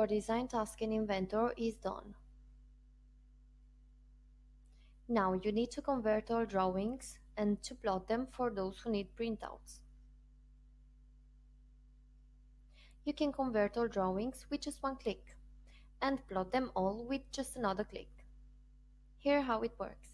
your design task in Inventor is done. Now you need to convert all drawings and to plot them for those who need printouts. You can convert all drawings with just one click and plot them all with just another click. Here how it works.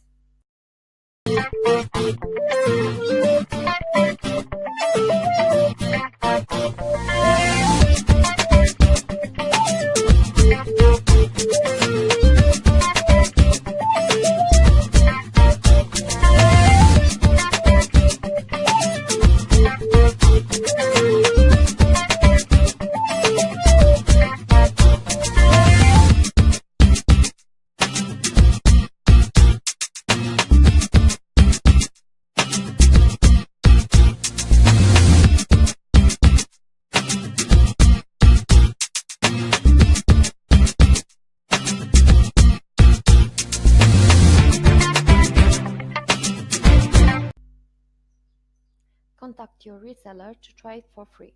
Contact your reseller to try it for free.